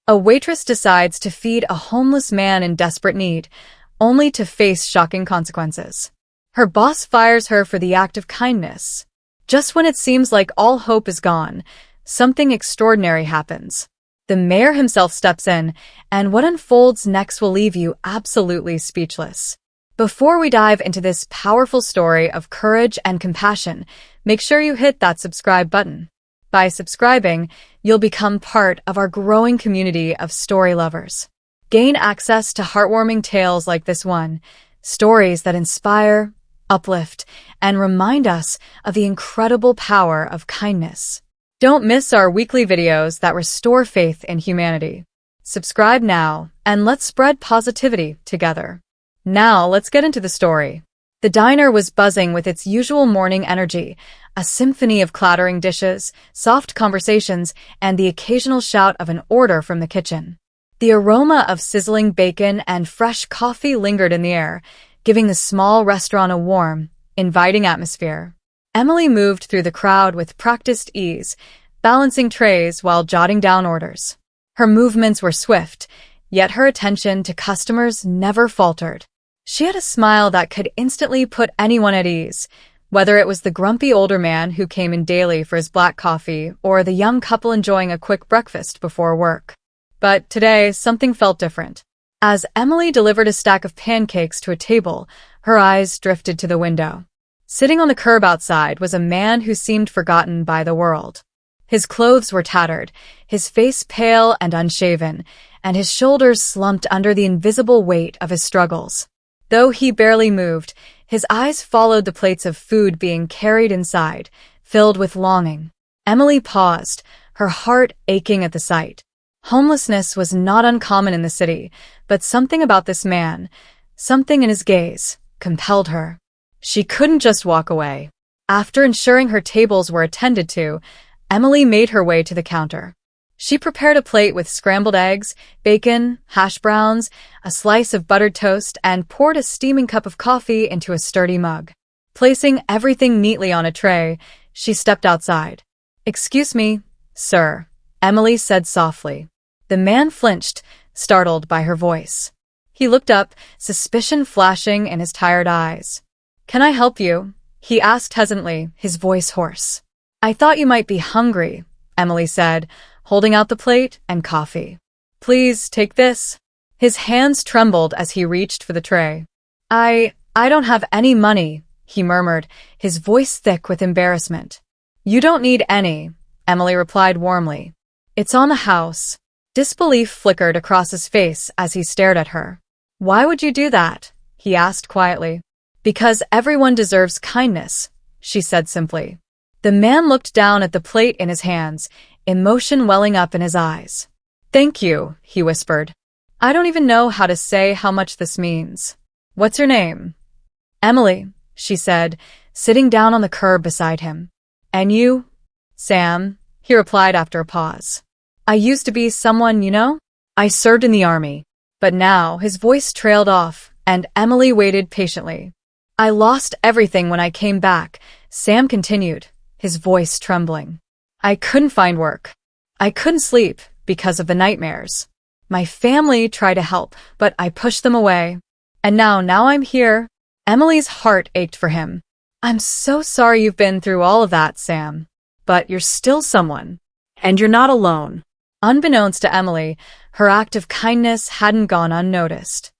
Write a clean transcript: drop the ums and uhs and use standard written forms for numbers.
A waitress decides to feed a homeless man in desperate need, only to face shocking consequences. Her boss fires her for the act of kindness. Just when it seems like all hope is gone, something extraordinary happens. The mayor himself steps in, and what unfolds next will leave you absolutely speechless. Before we dive into this powerful story of courage and compassion, make sure you hit that subscribe button. By subscribing, you'll become part of our growing community of story lovers. Gain access to heartwarming tales like this one, stories that inspire, uplift, and remind us of the incredible power of kindness. Don't miss our weekly videos that restore faith in humanity. Subscribe now, and let's spread positivity together. Now, let's get into the story. The diner was buzzing with its usual morning energy, a symphony of clattering dishes, soft conversations, and the occasional shout of an order from the kitchen. The aroma of sizzling bacon and fresh coffee lingered in the air, giving the small restaurant a warm, inviting atmosphere. Emily moved through the crowd with practiced ease, balancing trays while jotting down orders. Her movements were swift, yet her attention to customers never faltered. She had a smile that could instantly put anyone at ease, whether it was the grumpy older man who came in daily for his black coffee or the young couple enjoying a quick breakfast before work. But today, something felt different. As Emily delivered a stack of pancakes to a table, her eyes drifted to the window. Sitting on the curb outside was a man who seemed forgotten by the world. His clothes were tattered, his face pale and unshaven, and his shoulders slumped under the invisible weight of his struggles. Though he barely moved, his eyes followed the plates of food being carried inside, filled with longing. Emily paused, her heart aching at the sight. Homelessness was not uncommon in the city, but something about this man, something in his gaze, compelled her. She couldn't just walk away. After ensuring her tables were attended to, Emily made her way to the counter. She prepared a plate with scrambled eggs, bacon, hash browns, a slice of buttered toast, and poured a steaming cup of coffee into a sturdy mug. Placing everything neatly on a tray, she stepped outside. "Excuse me, sir," Emily said softly. The man flinched, startled by her voice. He looked up, suspicion flashing in his tired eyes. "Can I help you?" he asked hesitantly, his voice hoarse. "I thought you might be hungry," Emily said, holding out the plate and coffee. "Please take this." His hands trembled as he reached for the tray. I don't have any money," he murmured, his voice thick with embarrassment. "You don't need any," Emily replied warmly. "It's on the house." Disbelief flickered across his face as he stared at her. "Why would you do that?" he asked quietly. "Because everyone deserves kindness," she said simply. The man looked down at the plate in his hands, emotion welling up in his eyes. "Thank you," he whispered. "I don't even know how to say how much this means. What's your name?" "Emily," she said, sitting down on the curb beside him. "And you?" "Sam," he replied after a pause. "I used to be someone, you know? I served in the army." But now his voice trailed off, and Emily waited patiently. "I lost everything when I came back," Sam continued, his voice trembling. "I couldn't find work. I couldn't sleep because of the nightmares. My family tried to help, but I pushed them away. And now I'm here." Emily's heart ached for him. "I'm so sorry you've been through all of that, Sam. But you're still someone. And you're not alone." Unbeknownst to Emily, her act of kindness hadn't gone unnoticed.